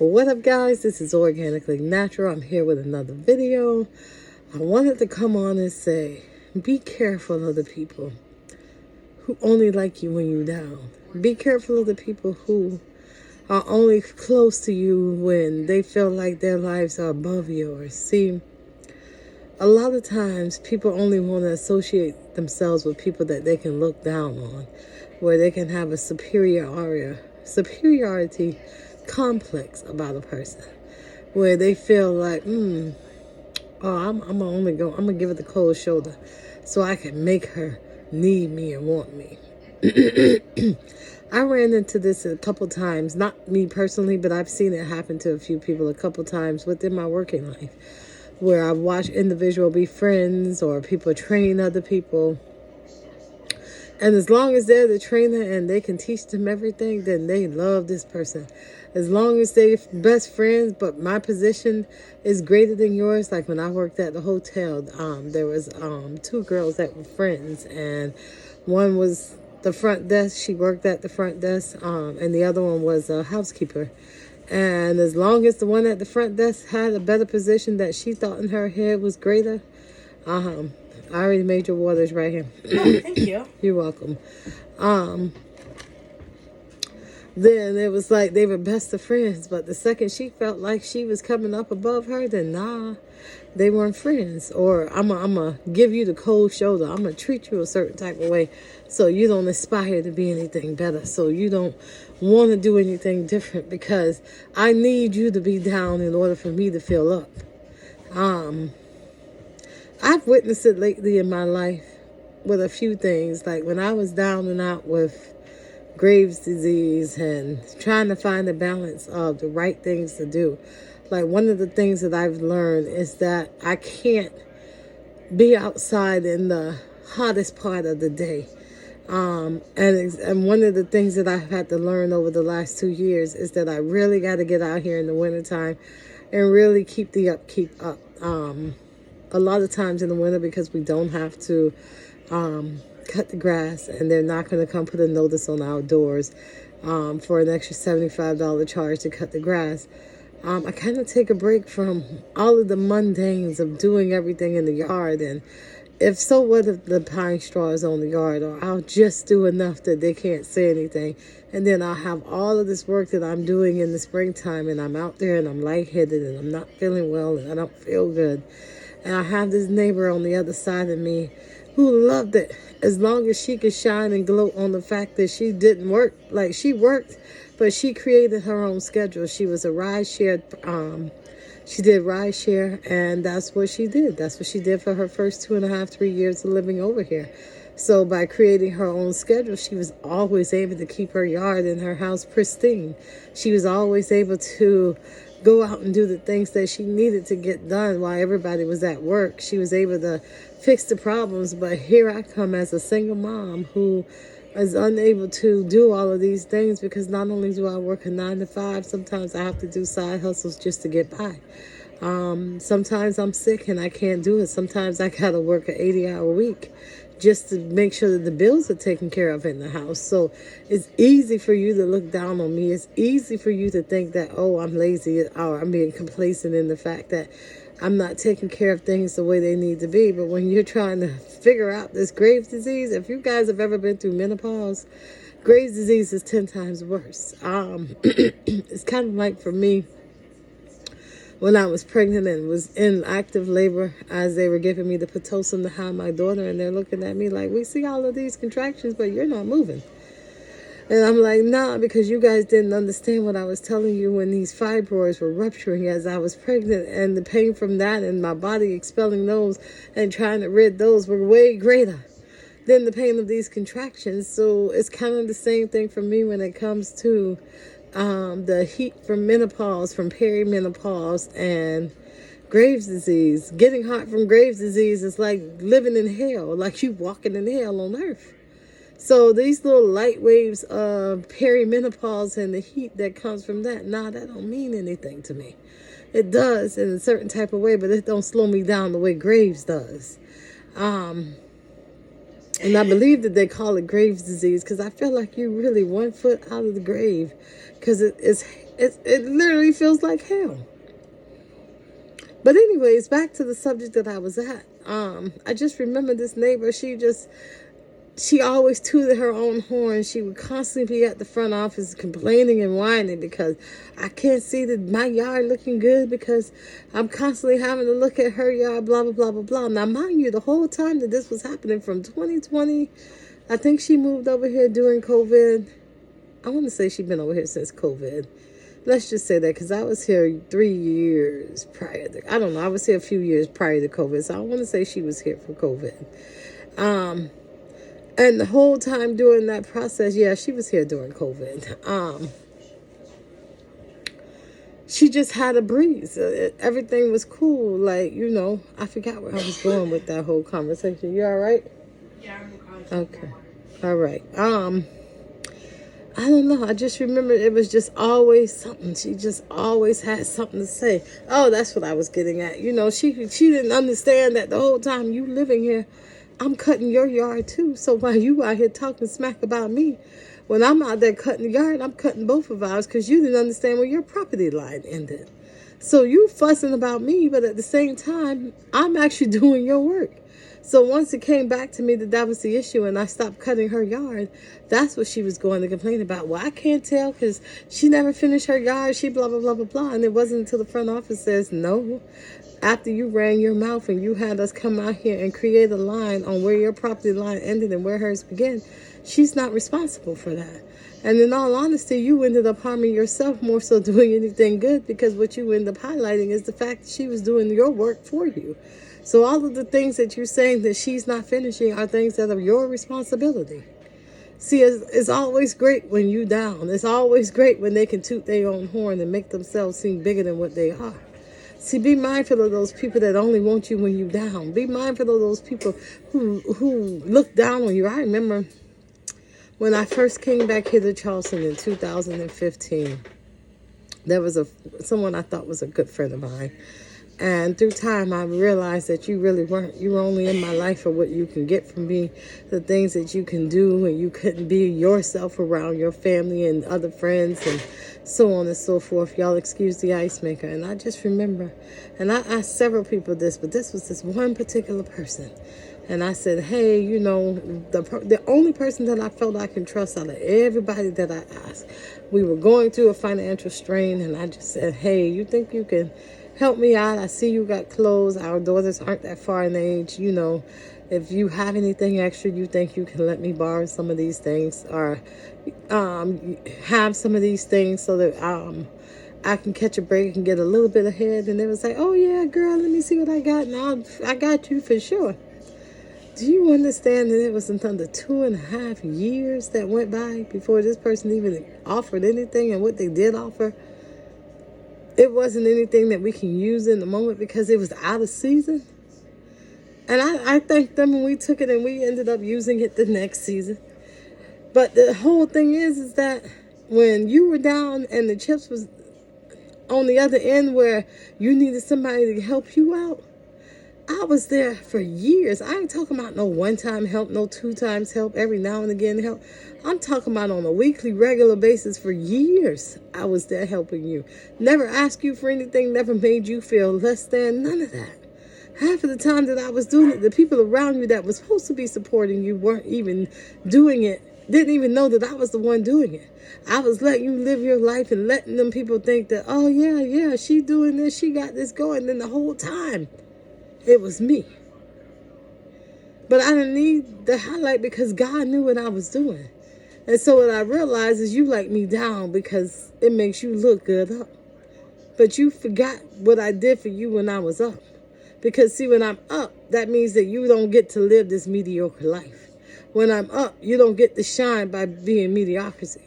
What up, guys? This is Organically Natural. I'm here with another video. I wanted to come on and say, be careful of the people who only like you when you're down. Be careful of the people who are only close to you when they feel like their lives are above yours. See, a lot of times people only want to associate themselves with people that they can look down on, where they can have a superiority complex about a person, where they feel like, I'm gonna give it the cold shoulder so I can make her need me and want me. I ran into this a couple times, not me personally, but I've seen it happen to a few people a couple times within my working life, where I've watched individuals be friends or people train other people. And as long as they're the trainer and they can teach them everything, then they love this person. As long as they're best friends, but my position is greater than yours. Like when I worked at the hotel, there was two girls that were friends, and one was the front desk. She worked at the front desk, and the other one was a housekeeper. And as long as the one at the front desk had a better position that she thought in her head was greater, I already made your waters right here. Oh, thank you. You're welcome. Then it was like they were best of friends. But the second she felt like she was coming up above her, then nah, they weren't friends. Or I'm going to give you the cold shoulder. I'm going to treat you a certain type of way so you don't aspire to be anything better. So you don't want to do anything different because I need you to be down in order for me to feel up. I've witnessed it lately in my life with a few things. Like when I was down and out with Graves' disease and trying to find the balance of the right things to do. Like one of the things that I've learned is that I can't be outside in the hottest part of the day. And one of the things that I've had to learn over the last 2 years is that I really got to get out here in the wintertime and really keep the upkeep up. A lot of times in the winter, because we don't have to cut the grass, and they're not going to come put a notice on our doors for an extra $75 charge to cut the grass. I kind of take a break from all of the mundanes of doing everything in the yard. And if so, what if the pine straw is on the yard? Or I'll just do enough that they can't say anything. And then I'll have all of this work that I'm doing in the springtime, and I'm out there and I'm lightheaded and I'm not feeling well and I don't feel good. And I have this neighbor on the other side of me who loved it as long as she could shine and gloat on the fact that she didn't work. Like she worked, but she created her own schedule. She was a ride share. She did ride share, and that's what she did. That's what she did for her first 2.5, 3 years of living over here. So by creating her own schedule, she was always able to keep her yard and her house pristine. She was always able to go out and do the things that she needed to get done while everybody was at work. She was able to fix the problems. But here I come as a single mom who is unable to do all of these things because not only do I work a 9 to 5, sometimes I have to do side hustles just to get by. Sometimes I'm sick and I can't do it. Sometimes I gotta work an 80-hour week just to make sure that the bills are taken care of in the house. So it's easy for you to look down on me. It's easy for you to think that, oh, I'm lazy, or I'm being complacent in the fact that I'm not taking care of things the way they need to be. But when you're trying to figure out this Graves' disease, if you guys have ever been through menopause, Graves' disease is 10 times worse. It's kind of like for me, when I was pregnant and was in active labor, as they were giving me the Pitocin to have my daughter, and they're looking at me like, we see all of these contractions, but you're not moving. And I'm like, nah, because you guys didn't understand what I was telling you when these fibroids were rupturing as I was pregnant, and the pain from that and my body expelling those and trying to rid those were way greater than the pain of these contractions. So it's kind of the same thing for me when it comes to the heat from menopause, from perimenopause, and Graves' disease. Getting hot from Graves' disease is like living in hell, like you walking in hell on earth. So these little light waves of perimenopause and the heat that comes from that, that don't mean anything to me. It does in a certain type of way, but it don't slow me down the way Graves does. And I believe that they call it Graves' disease because I feel like you're really 1 foot out of the grave, because it's It literally feels like hell. But anyways, back to the subject that I was at. I just remember this neighbor. She always tooted her own horn. She would constantly be at the front office complaining and whining because I can't see my yard looking good because I'm constantly having to look at her yard, blah, blah, blah, blah, blah. Now, mind you, the whole time that this was happening from 2020, I think she moved over here during COVID. I want to say she's been over here since COVID. Let's just say that because I was here 3 years prior to, I don't know, I was here a few years prior to COVID. So I want to say she was here for COVID. And the whole time during that process, yeah, she was here during COVID. She just had a breeze. Everything was cool. Like, I forgot where I was going with that whole conversation. You all right? Yeah, I'm okay. All right. I don't know. I just remember it was just always something. She just always had something to say. Oh, that's what I was getting at. She didn't understand that the whole time you living here, I'm cutting your yard too. So while you out here talking smack about me, when I'm out there cutting the yard, I'm cutting both of ours because you didn't understand where your property line ended. So you fussing about me, but at the same time, I'm actually doing your work. So once it came back to me that was the issue and I stopped cutting her yard, that's what she was going to complain about. Well, I can't tell because she never finished her yard. She blah, blah, blah, blah, blah. And it wasn't until the front office says, no, after you ran your mouth and you had us come out here and create a line on where your property line ended and where hers began, she's not responsible for that. And in all honesty, you ended up harming yourself more so doing anything good because what you end up highlighting is the fact that she was doing your work for you. So all of the things that you're saying that she's not finishing are things that are your responsibility. See, it's always great when you down. It's always great when they can toot their own horn and make themselves seem bigger than what they are. See, be mindful of those people that only want you when you down. Be mindful of those people who look down on you. I remember when I first came back here to Charleston in 2015, there was someone I thought was a good friend of mine. And through time, I realized that you really weren't. You were only in my life for what you can get from me, the things that you can do, and you couldn't be yourself around your family and other friends and so on and so forth. Y'all excuse the ice maker. And I just remember, and I asked several people this, but this was this one particular person. And I said, hey, the only person that I felt I can trust out of everybody that I asked, we were going through a financial strain, and I just said, hey, you think you can help me out? I see you got clothes. Our daughters aren't that far in age. If you have anything extra, you think you can let me borrow some of these things or have some of these things so that I can catch a break and get a little bit ahead. And they was like, oh, yeah, girl, let me see what I got. Now I got you for sure. Do you understand that it was under 2.5 years that went by before this person even offered anything? And what they did offer, it wasn't anything that we can use in the moment because it was out of season. And I thanked them when we took it and we ended up using it the next season. But the whole thing is that when you were down and the chips was on the other end where you needed somebody to help you out, I was there for years. I ain't talking about no one-time help, no 2 times help, every now and again help. I'm talking about on a weekly, regular basis for years. I was there helping you. Never asked you for anything, never made you feel less than, none of that. Half of the time that I was doing it, the people around you that was supposed to be supporting you weren't even doing it, didn't even know that I was the one doing it. I was letting you live your life and letting them people think that, oh, yeah, she doing this, she got this going. Then the whole time, it was me. But I didn't need the highlight because God knew what I was doing. And so what I realized is you like me down because it makes you look good up. But you forgot what I did for you when I was up. Because see, when I'm up, that means that you don't get to live this mediocre life. When I'm up, you don't get to shine by being mediocrity.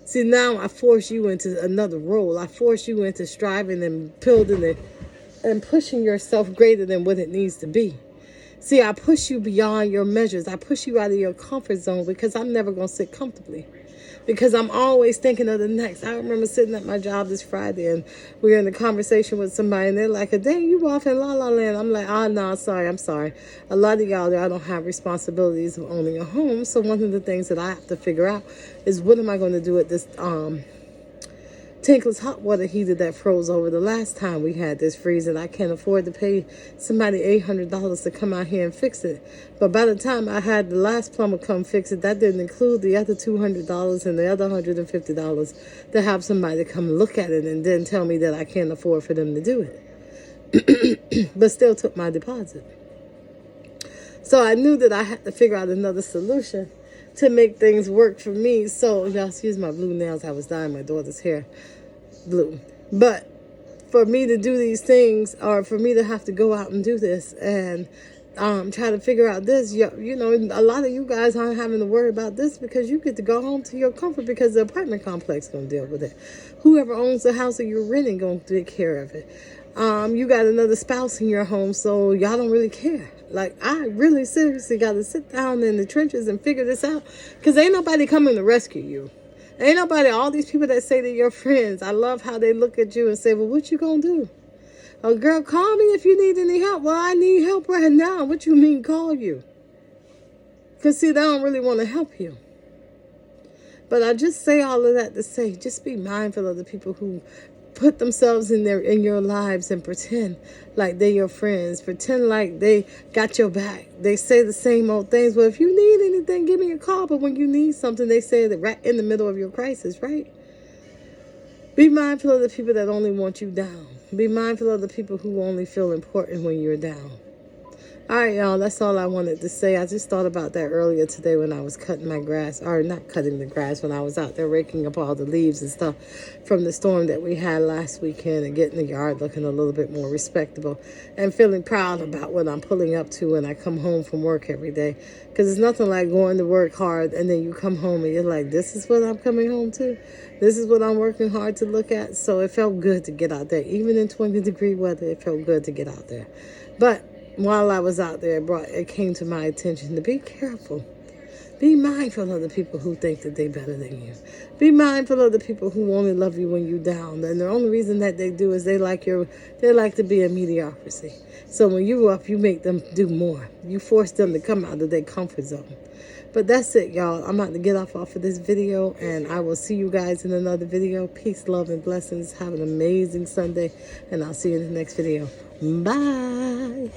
See, now I force you into another role. I force you into striving and building it and pushing yourself greater than what it needs to be. See, I push you beyond your measures. I push you out of your comfort zone because I'm never going to sit comfortably. Because I'm always thinking of the next. I remember sitting at my job this Friday and we were in a conversation with somebody and they're like, dang, you off in La La Land. I'm like, no, I'm sorry. A lot of y'all there, I don't have responsibilities of owning a home. So one of the things that I have to figure out is what am I going to do at this tankless hot water heater that froze over the last time we had this freeze, and I can't afford to pay somebody $800 to come out here and fix it. But by the time I had the last plumber come fix it, that didn't include the other $200 and the other $150 to have somebody come look at it and then tell me that I can't afford for them to do it. But still took my deposit. So I knew that I had to figure out another solution to make things work for me. So y'all excuse my blue nails. I was dyeing my daughter's hair blue. But for me to do these things, or for me to have to go out and do this and try to figure out this, you know, a lot of you guys aren't having to worry about this because you get to go home to your comfort because the apartment complex going to deal with it. Whoever owns the house that you're renting going to take care of it. You got another spouse in your home, so y'all don't really care. Like, I really seriously got to sit down in the trenches and figure this out, because ain't nobody coming to rescue you. Ain't nobody, all these people that say they're your friends, I love how they look at you and say, well, what you gonna do? Oh, girl, call me if you need any help. Well, I need help right now. What you mean call you? Because, see, they don't really want to help you. But I just say all of that to say, just be mindful of the people who put themselves in your lives and pretend like they're your friends. Pretend like they got your back. They say the same old things. Well, if you need anything, give me a call. But when you need something, they say that right in the middle of your crisis, right? Be mindful of the people that only want you down. Be mindful of the people who only feel important when you're down. All right, y'all, that's all I wanted to say. I just thought about that earlier today when I was cutting my grass, or not cutting the grass, when I was out there raking up all the leaves and stuff from the storm that we had last weekend, and getting the yard looking a little bit more respectable and feeling proud about what I'm pulling up to when I come home from work every day. Because it's nothing like going to work hard and then you come home and you're like, this is what I'm coming home to? This is what I'm working hard to look at? So it felt good to get out there. Even in 20-degree weather, it felt good to get out there. But while I was out there, it came to my attention to be careful. Be mindful of the people who think that they're better than you. Be mindful of the people who only love you when you're down. And the only reason that they do is they like to be in mediocrity. So when you up, you make them do more. You force them to come out of their comfort zone. But that's it, y'all. I'm about to get off of this video, and I will see you guys in another video. Peace, love, and blessings. Have an amazing Sunday, and I'll see you in the next video. Bye.